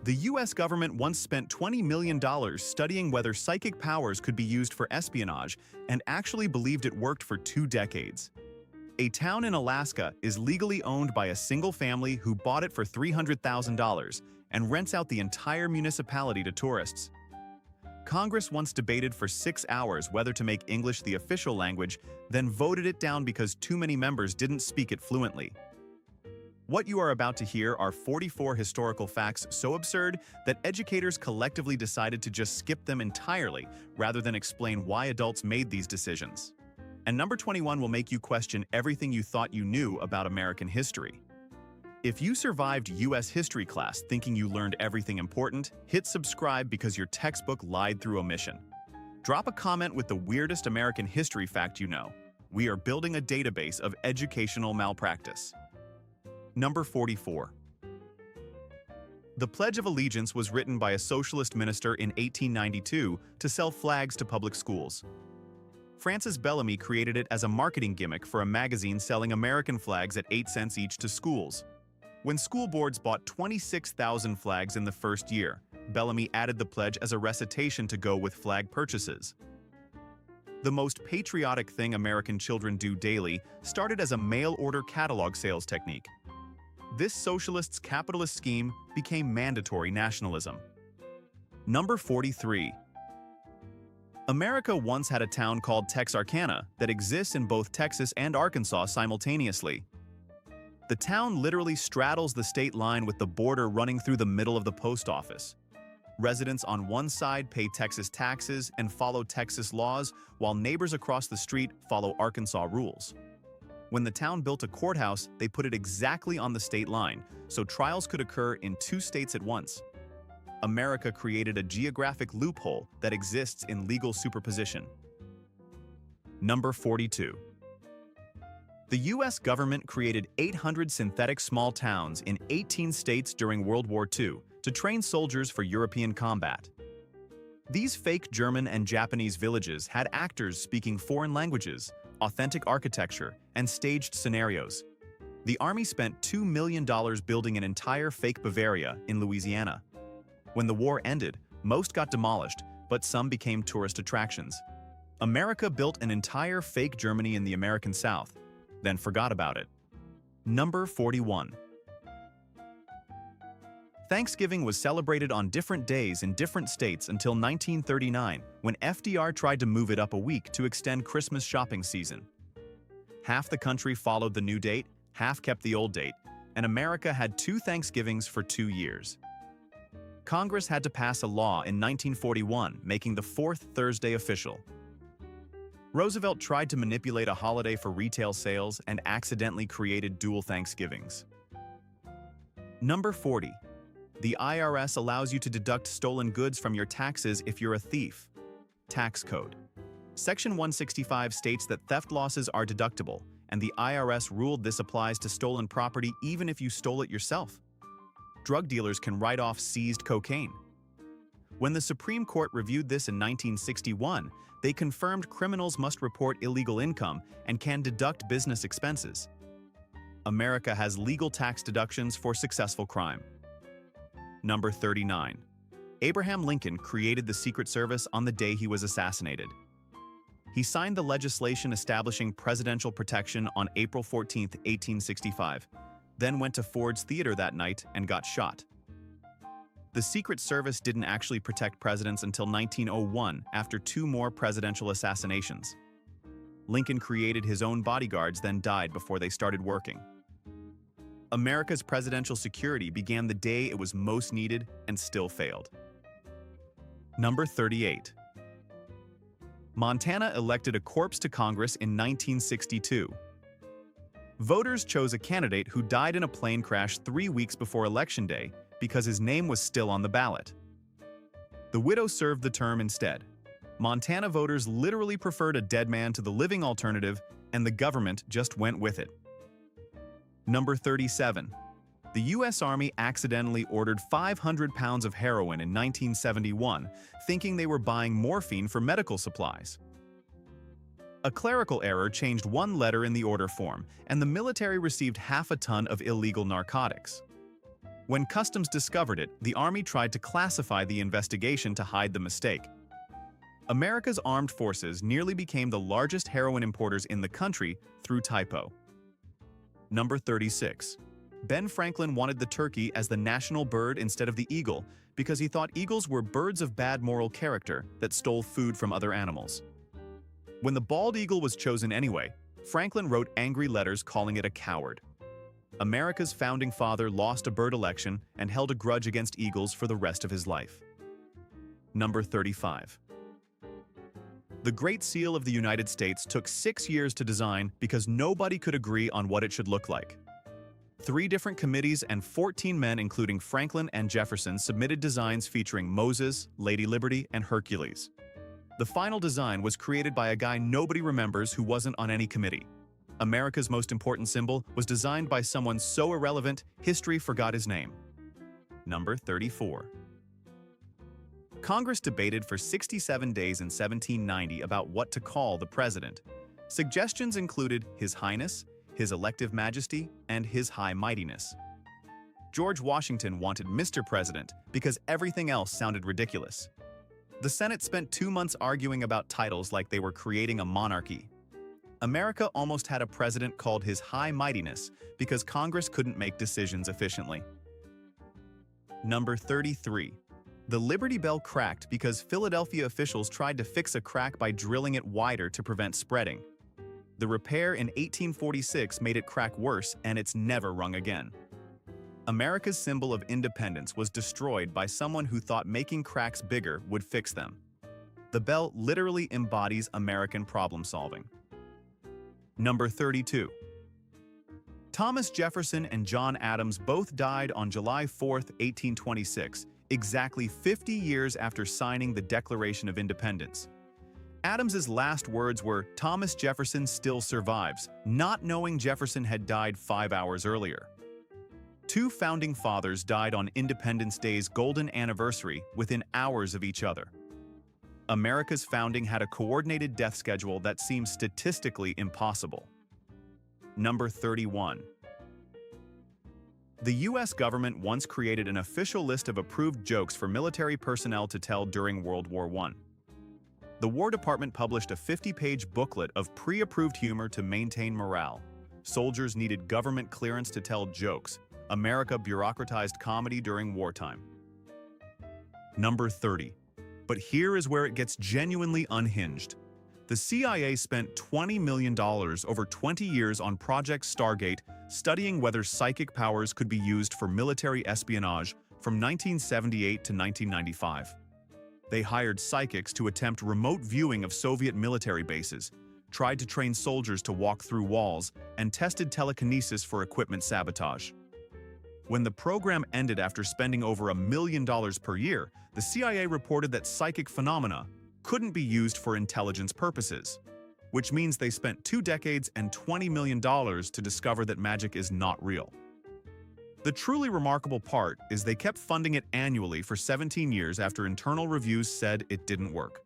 The US government once spent $20 million studying whether psychic powers could be used for espionage and actually believed it worked for 2 decades. A town in Alaska is legally owned by a single family who bought it for $300,000 and rents out the entire municipality to tourists. Congress once debated for 6 hours whether to make English the official language, then voted it down because too many members didn't speak it fluently. What you are about to hear are 44 historical facts so absurd that educators collectively decided to just skip them entirely rather than explain why adults made these decisions. And number 21 will make you question everything you thought you knew about American history. If you survived US history class thinking you learned everything important, hit subscribe because your textbook lied through omission. Drop a comment with the weirdest American history fact you know. We are building a database of educational malpractice. Number 44. The Pledge of Allegiance was written by a socialist minister in 1892 to sell flags to public schools. Francis Bellamy created it as a marketing gimmick for a magazine selling American flags at 8 cents each to schools. When school boards bought 26,000 flags in the first year, Bellamy added the pledge as a recitation to go with flag purchases. The most patriotic thing American children do daily started as a mail-order catalog sales technique. This socialist's capitalist scheme became mandatory nationalism. Number 43. America once had a town called Texarkana that exists in both Texas and Arkansas simultaneously. The town literally straddles the state line with the border running through the middle of the post office. Residents on one side pay Texas taxes and follow Texas laws, while neighbors across the street follow Arkansas rules. When the town built a courthouse, they put it exactly on the state line, so trials could occur in 2 states at once. America created a geographic loophole that exists in legal superposition. Number 42. The US government created 800 synthetic small towns in 18 states during World War II to train soldiers for European combat. These fake German and Japanese villages had actors speaking foreign languages, authentic architecture, and staged scenarios. The army spent $2 million building an entire fake Bavaria in Louisiana. When the war ended, most got demolished, but some became tourist attractions. America built an entire fake Germany in the American South, then forgot about it. Number 41. Thanksgiving was celebrated on different days in different states until 1939, when FDR tried to move it up a week to extend Christmas shopping season. Half the country followed the new date, half kept the old date, and America had 2 Thanksgivings for 2 years. Congress had to pass a law in 1941, making the 4th Thursday official. Roosevelt tried to manipulate a holiday for retail sales and accidentally created dual Thanksgivings. Number 40. The IRS allows you to deduct stolen goods from your taxes if you're a thief. Tax Code. Section 165 states that theft losses are deductible, and the IRS ruled this applies to stolen property even if you stole it yourself. Drug dealers can write off seized cocaine. When the Supreme Court reviewed this in 1961, they confirmed criminals must report illegal income and can deduct business expenses. America has legal tax deductions for successful crime. Number 39. Abraham Lincoln created the Secret Service on the day he was assassinated. He signed the legislation establishing presidential protection on April 14, 1865, then went to Ford's Theater that night and got shot. The Secret Service didn't actually protect presidents until 1901 after 2 more presidential assassinations. Lincoln created his own bodyguards, then died before they started working. America's presidential security began the day it was most needed and still failed. Number 38. Montana elected a corpse to Congress in 1962. Voters chose a candidate who died in a plane crash 3 weeks before Election Day because his name was still on the ballot. The widow served the term instead. Montana voters literally preferred a dead man to the living alternative, and the government just went with it. Number 37. The U.S. Army accidentally ordered 500 pounds of heroin in 1971, thinking they were buying morphine for medical supplies. A clerical error changed 1 letter in the order form, and the military received half a ton of illegal narcotics. When Customs discovered it, the Army tried to classify the investigation to hide the mistake. America's armed forces nearly became the largest heroin importers in the country through typo. Number 36. Ben Franklin wanted the turkey as the national bird instead of the eagle because he thought eagles were birds of bad moral character that stole food from other animals. When the bald eagle was chosen anyway, Franklin wrote angry letters calling it a coward. America's founding father lost a bird election and held a grudge against eagles for the rest of his life. Number 35. The Great Seal of the United States took 6 years to design because nobody could agree on what it should look like. 3 different committees and 14 men, including Franklin and Jefferson, submitted designs featuring Moses, Lady Liberty, and Hercules. The final design was created by a guy nobody remembers who wasn't on any committee. America's most important symbol was designed by someone so irrelevant, history forgot his name. Number 34. Congress debated for 67 days in 1790 about what to call the president. Suggestions included His Highness, His Elective Majesty, and His High Mightiness. George Washington wanted Mr. President because everything else sounded ridiculous. The Senate spent 2 months arguing about titles like they were creating a monarchy. America almost had a president called His High Mightiness because Congress couldn't make decisions efficiently. Number 33. The Liberty Bell cracked because Philadelphia officials tried to fix a crack by drilling it wider to prevent spreading. The repair in 1846 made it crack worse, and it's never rung again. America's symbol of independence was destroyed by someone who thought making cracks bigger would fix them. The bell literally embodies American problem-solving. Number 32. Thomas Jefferson and John Adams both died on July 4, 1826, exactly 50 years after signing the Declaration of Independence. Adams's last words were, "Thomas Jefferson still survives," not knowing Jefferson had died 5 hours earlier. 2 founding fathers died on Independence Day's golden anniversary within hours of each other. America's founding had a coordinated death schedule that seems statistically impossible. Number 31. The U.S. government once created an official list of approved jokes for military personnel to tell during World War I. The War Department published a 50-page booklet of pre-approved humor to maintain morale. Soldiers needed government clearance to tell jokes. America bureaucratized comedy during wartime. Number 30. But here is where it gets genuinely unhinged. The CIA spent $20 million over 20 years on Project Stargate, studying whether psychic powers could be used for military espionage from 1978 to 1995. They hired psychics to attempt remote viewing of Soviet military bases, tried to train soldiers to walk through walls, and tested telekinesis for equipment sabotage. When the program ended after spending over $1 million per year, the CIA reported that psychic phenomena couldn't be used for intelligence purposes, which means they spent 2 decades and $20 million to discover that magic is not real. The truly remarkable part is they kept funding it annually for 17 years after internal reviews said it didn't work.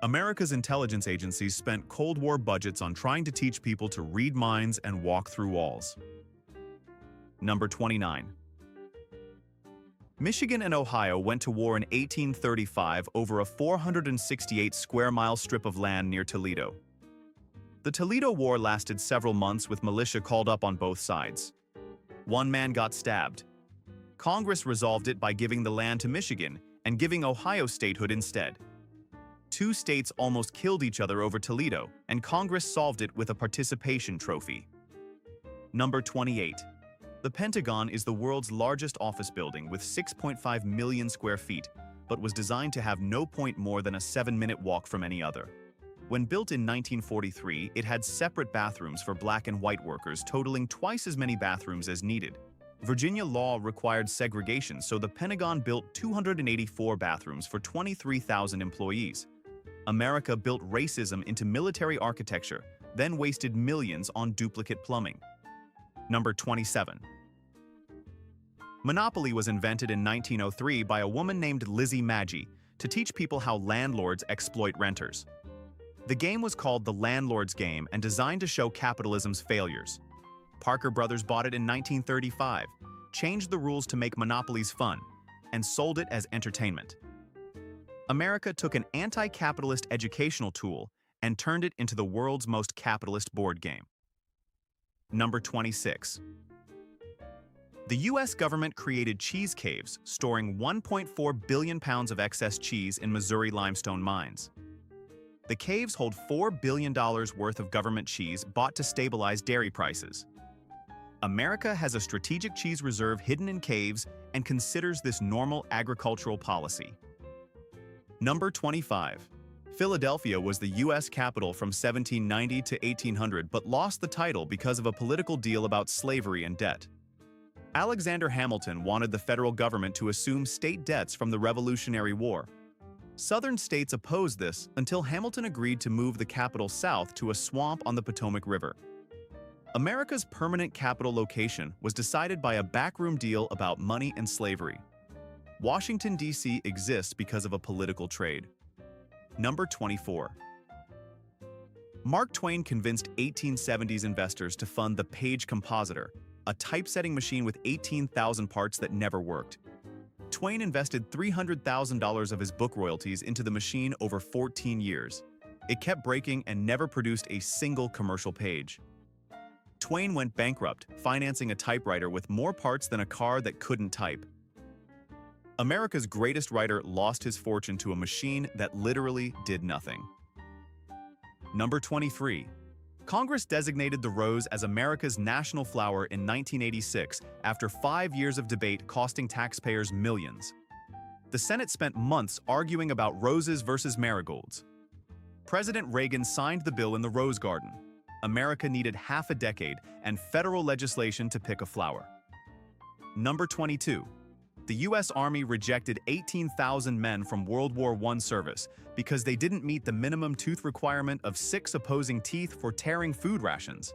America's intelligence agencies spent Cold War budgets on trying to teach people to read minds and walk through walls. Number 29. Michigan and Ohio went to war in 1835 over a 468-square-mile strip of land near Toledo. The Toledo War lasted several months with militia called up on both sides. 1 man got stabbed. Congress resolved it by giving the land to Michigan and giving Ohio statehood instead. 2 states almost killed each other over Toledo, and Congress solved it with a participation trophy. Number 28. The Pentagon is the world's largest office building with 6.5 million square feet, but was designed to have no point more than a 7-minute walk from any other. When built in 1943, it had separate bathrooms for black and white workers, totaling twice as many bathrooms as needed. Virginia law required segregation, so the Pentagon built 284 bathrooms for 23,000 employees. America built racism into military architecture, then wasted millions on duplicate plumbing. Number 27. Monopoly was invented in 1903 by a woman named Lizzie Magie to teach people how landlords exploit renters. The game was called the Landlord's Game and designed to show capitalism's failures. Parker Brothers bought it in 1935. changed the rules to make monopolies fun, and sold it as entertainment. America took an anti-capitalist educational tool and turned it into the world's most capitalist board game. Number 26. The US government created cheese caves, storing 1.4 billion pounds of excess cheese in Missouri limestone mines. The caves hold $4 billion worth of government cheese bought to stabilize dairy prices. America has a strategic cheese reserve hidden in caves and considers this normal agricultural policy. Number 25. Philadelphia was the U.S. capital from 1790 to 1800 but lost the title because of a political deal about slavery and debt. Alexander Hamilton wanted the federal government to assume state debts from the Revolutionary War. Southern states opposed this until Hamilton agreed to move the capital south to a swamp on the Potomac River. America's permanent capital location was decided by a backroom deal about money and slavery. Washington, D.C. exists because of a political trade. Number 24. Mark Twain convinced 1870s investors to fund the Page Compositor, a typesetting machine with 18,000 parts that never worked. Twain invested $300,000 of his book royalties into the machine over 14 years. It kept breaking and never produced a single commercial page. Twain went bankrupt, financing a typewriter with more parts than a car that couldn't type. America's greatest writer lost his fortune to a machine that literally did nothing. Number 23. Congress designated the rose as America's national flower in 1986 after 5 years of debate costing taxpayers millions. The Senate spent months arguing about roses versus marigolds. President Reagan signed the bill in the Rose Garden. America needed half a decade and federal legislation to pick a flower. Number 22. The U.S. Army rejected 18,000 men from World War I service because they didn't meet the minimum tooth requirement of 6 opposing teeth for tearing food rations.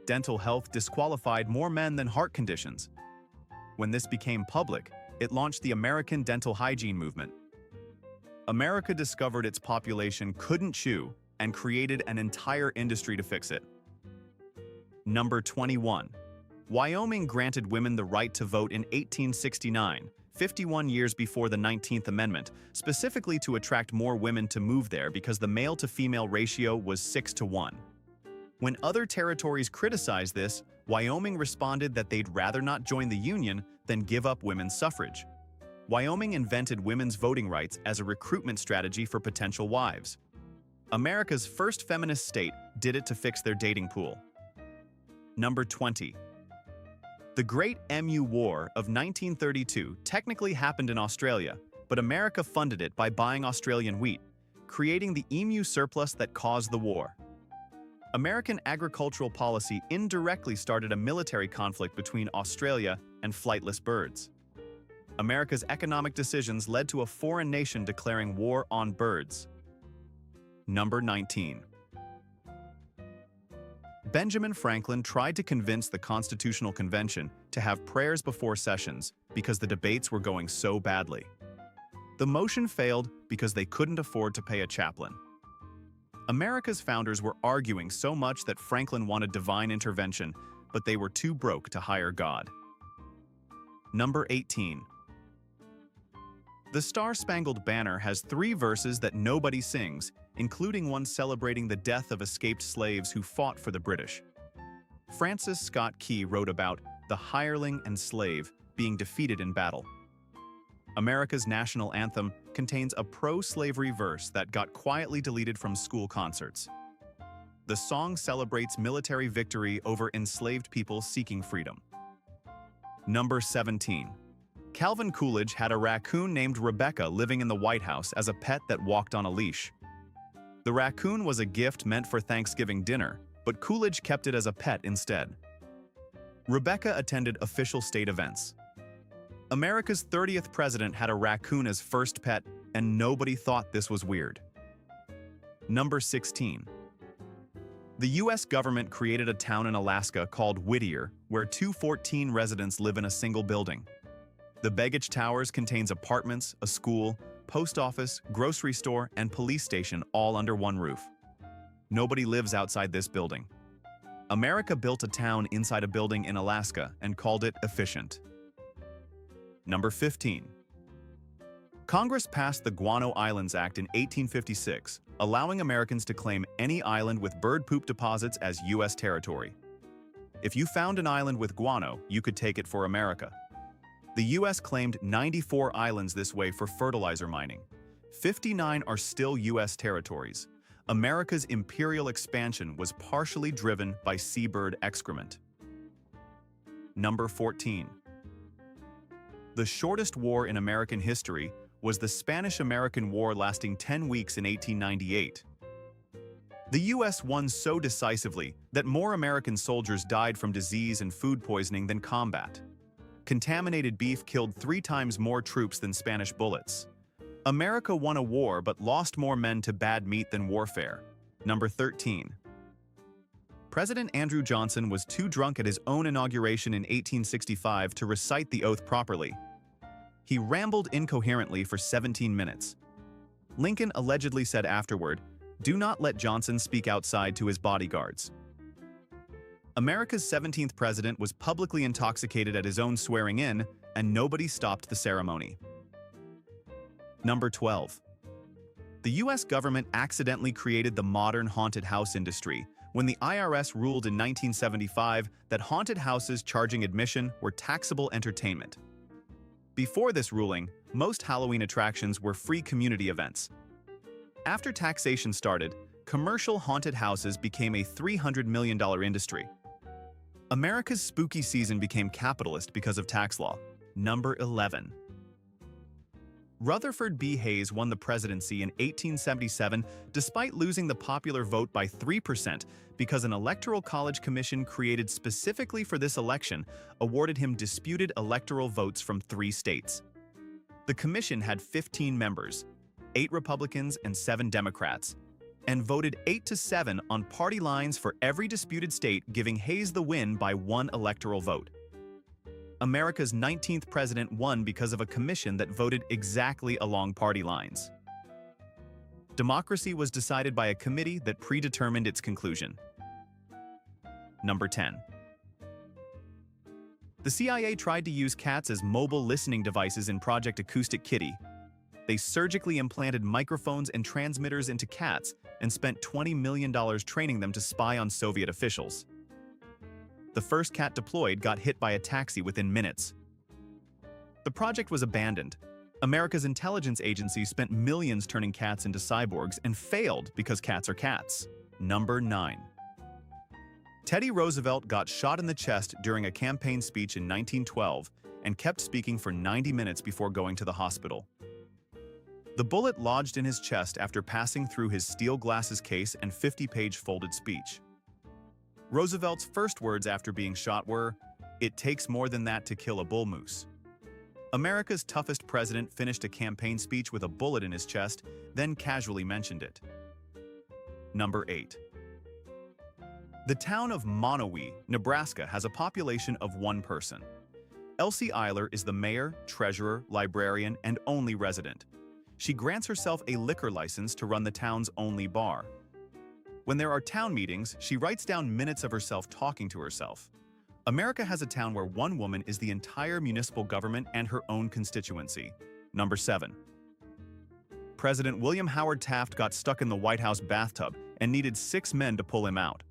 Dental health disqualified more men than heart conditions. When this became public, it launched the American dental hygiene movement. America discovered its population couldn't chew and created an entire industry to fix it. Number 21. Wyoming granted women the right to vote in 1869, 51 years before the 19th Amendment, specifically to attract more women to move there because the male-to-female ratio was 6-to-1. When other territories criticized this, Wyoming responded that they'd rather not join the Union than give up women's suffrage. Wyoming invented women's voting rights as a recruitment strategy for potential wives. America's first feminist state did it to fix their dating pool. Number 20. The Great Emu War of 1932 technically happened in Australia, but America funded it by buying Australian wheat, creating the emu surplus that caused the war. American agricultural policy indirectly started a military conflict between Australia and flightless birds. America's economic decisions led to a foreign nation declaring war on birds. Number 19. Benjamin Franklin tried to convince the Constitutional Convention to have prayers before sessions because the debates were going so badly. The motion failed because they couldn't afford to pay a chaplain. America's founders were arguing so much that Franklin wanted divine intervention, but they were too broke to hire God. Number 18. The Star-Spangled Banner has 3 verses that nobody sings, including one celebrating the death of escaped slaves who fought for the British. Francis Scott Key wrote about the hireling and slave being defeated in battle. America's national anthem contains a pro-slavery verse that got quietly deleted from school concerts. The song celebrates military victory over enslaved people seeking freedom. Number 17. Calvin Coolidge had a raccoon named Rebecca living in the White House as a pet that walked on a leash. The raccoon was a gift meant for Thanksgiving dinner, but Coolidge kept it as a pet instead. Rebecca attended official state events. America's 30th president had a raccoon as first pet, and nobody thought this was weird. Number 16. The U.S. government created a town in Alaska called Whittier, where 214 residents live in a single building. The Baggage Towers contains apartments, a school, post office, grocery store, and police station all under one roof. Nobody lives outside this building. America built a town inside a building in Alaska and called it efficient. Number 15. Congress passed the Guano Islands Act in 1856, allowing Americans to claim any island with bird poop deposits as U.S. territory. If you found an island with guano, you could take it for America. The U.S. claimed 94 islands this way for fertilizer mining. 59 are still U.S. territories. America's imperial expansion was partially driven by seabird excrement. Number 14. The shortest war in American history was the Spanish-American War, lasting 10 weeks in 1898. The U.S. won so decisively that more American soldiers died from disease and food poisoning than combat. Contaminated beef killed 3 times more troops than Spanish bullets. America won a war but lost more men to bad meat than warfare. Number 13. President Andrew Johnson was too drunk at his own inauguration in 1865 to recite the oath properly. He rambled incoherently for 17 minutes. Lincoln allegedly said afterward, "Do not let Johnson speak outside to his bodyguards." America's 17th president was publicly intoxicated at his own swearing-in, and nobody stopped the ceremony. Number 12. The U.S. government accidentally created the modern haunted house industry when the IRS ruled in 1975 that haunted houses charging admission were taxable entertainment. Before this ruling, most Halloween attractions were free community events. After taxation started, commercial haunted houses became a $300 million industry. America's spooky season became capitalist because of tax law. Number 11. Rutherford B. Hayes won the presidency in 1877 despite losing the popular vote by 3% because an electoral college commission created specifically for this election awarded him disputed electoral votes from 3 states. The commission had 15 members, 8 Republicans and 7 Democrats, and voted 8-7 on party lines for every disputed state, giving Hayes the win by 1 electoral vote. America's 19th president won because of a commission that voted exactly along party lines. Democracy was decided by a committee that predetermined its conclusion. Number 10. The CIA tried to use cats as mobile listening devices in Project Acoustic Kitty. They surgically implanted microphones and transmitters into cats and spent $20 million training them to spy on Soviet officials. The first cat deployed got hit by a taxi within minutes. The project was abandoned. America's intelligence agency spent millions turning cats into cyborgs and failed because cats are cats. Number 9. Teddy Roosevelt got shot in the chest during a campaign speech in 1912 and kept speaking for 90 minutes before going to the hospital. The bullet lodged in his chest after passing through his steel glasses case and 50-page folded speech. Roosevelt's first words after being shot were, "It takes more than that to kill a bull moose." America's toughest president finished a campaign speech with a bullet in his chest, then casually mentioned it. Number 8. The town of Monowi, Nebraska has a population of 1 person. Elsie Eiler is the mayor, treasurer, librarian, and only resident. She grants herself a liquor license to run the town's only bar. When there are town meetings, she writes down minutes of herself talking to herself. America has a town where 1 woman is the entire municipal government and her own constituency. Number 7. President William Howard Taft got stuck in the White House bathtub and needed 6 men to pull him out.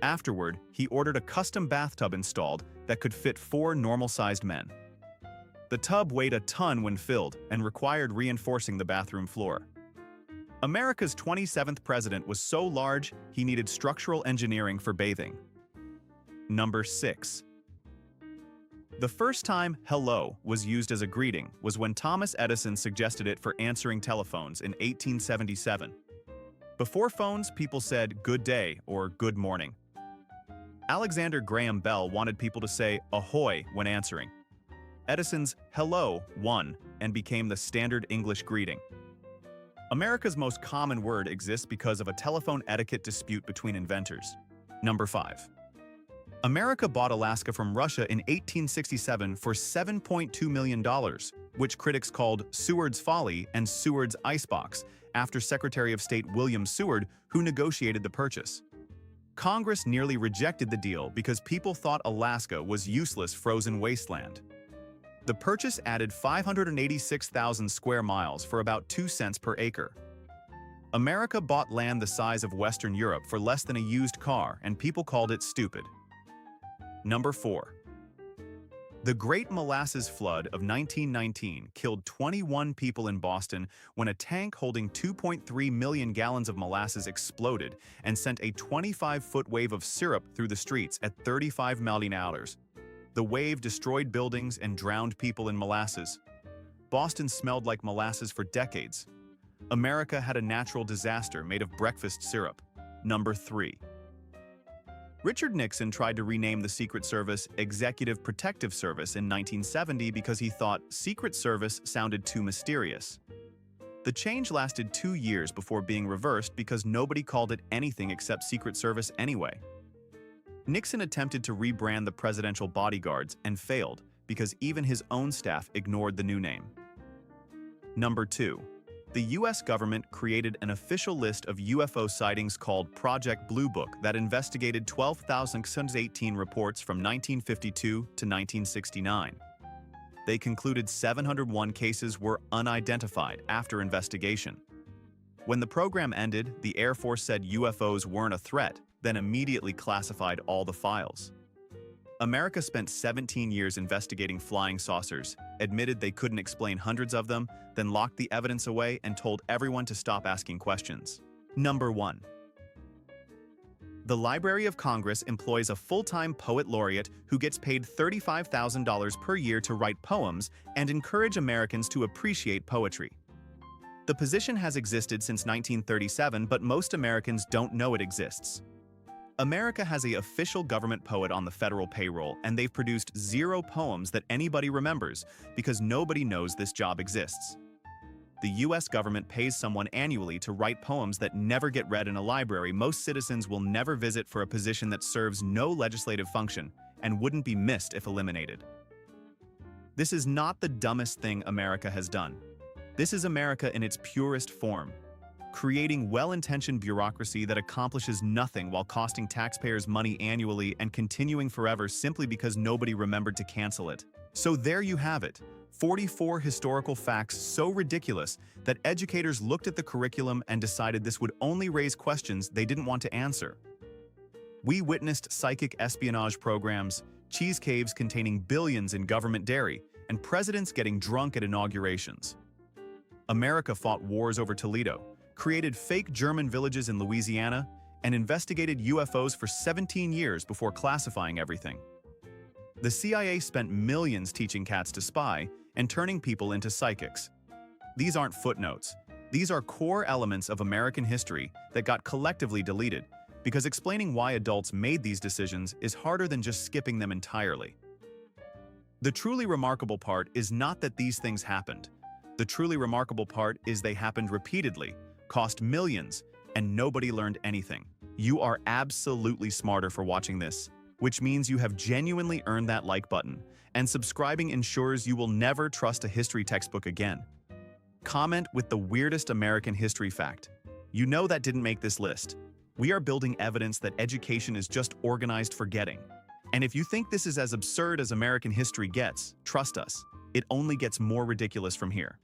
Afterward, he ordered a custom bathtub installed that could fit 4 normal-sized men. The tub weighed a ton when filled and required reinforcing the bathroom floor. America's 27th president was so large, he needed structural engineering for bathing. Number 6. The first time "hello" was used as a greeting was when Thomas Edison suggested it for answering telephones in 1877. Before phones, people said "good day" or "good morning." Alexander Graham Bell wanted people to say "ahoy" when answering. Edison's "hello" won and became the standard English greeting. America's most common word exists because of a telephone etiquette dispute between inventors. Number 5. America bought Alaska from Russia in 1867 for $7.2 million, which critics called Seward's Folly and Seward's Icebox, after Secretary of State William Seward, who negotiated the purchase. Congress nearly rejected the deal because people thought Alaska was useless frozen wasteland. The purchase added 586,000 square miles for about 2 cents per acre. America bought land the size of Western Europe for less than a used car, and people called it stupid. Number 4. The Great Molasses Flood of 1919 killed 21 people in Boston when a tank holding 2.3 million gallons of molasses exploded and sent a 25-foot wave of syrup through the streets at 35 miles an hour. The wave destroyed buildings and drowned people in molasses. Boston smelled like molasses for decades. America had a natural disaster made of breakfast syrup. Number 3. Richard Nixon tried to rename the Secret Service Executive Protective Service in 1970 because he thought Secret Service sounded too mysterious. The change lasted 2 years before being reversed because nobody called it anything except Secret Service anyway. Nixon attempted to rebrand the presidential bodyguards and failed because even his own staff ignored the new name. Number 2. The U.S. government created an official list of UFO sightings called Project Blue Book that investigated 12,618 reports from 1952 to 1969. They concluded 701 cases were unidentified after investigation. When the program ended, the Air Force said UFOs weren't a threat, then immediately classified all the files. America spent 17 years investigating flying saucers, admitted they couldn't explain hundreds of them, then locked the evidence away and told everyone to stop asking questions. Number 1. The Library of Congress employs a full-time poet laureate who gets paid $35,000 per year to write poems and encourage Americans to appreciate poetry. The position has existed since 1937, but most Americans don't know it exists. America has an official government poet on the federal payroll, and they've produced 0 poems that anybody remembers because nobody knows this job exists. The U.S. government pays someone annually to write poems that never get read in a library most citizens will never visit for a position that serves no legislative function and wouldn't be missed if eliminated. This is not the dumbest thing America has done. This is America in its purest form, creating well-intentioned bureaucracy that accomplishes nothing while costing taxpayers money annually and continuing forever simply because nobody remembered to cancel it. So there you have it, 44 historical facts so ridiculous that educators looked at the curriculum and decided this would only raise questions they didn't want to answer. We witnessed psychic espionage programs, cheese caves containing billions in government dairy, and presidents getting drunk at inaugurations. America fought wars over Toledo, created fake German villages in Louisiana, and investigated UFOs for 17 years before classifying everything. The CIA spent millions teaching cats to spy and turning people into psychics. These aren't footnotes. These are core elements of American history that got collectively deleted because explaining why adults made these decisions is harder than just skipping them entirely. The truly remarkable part is not that these things happened. The truly remarkable part is they happened repeatedly, cost millions, and nobody learned anything. You are absolutely smarter for watching this, which means you have genuinely earned that like button, and subscribing ensures you will never trust a history textbook again. Comment with the weirdest American history fact. You know that didn't make this list. We are building evidence that education is just organized forgetting. And if you think this is as absurd as American history gets, trust us, it only gets more ridiculous from here.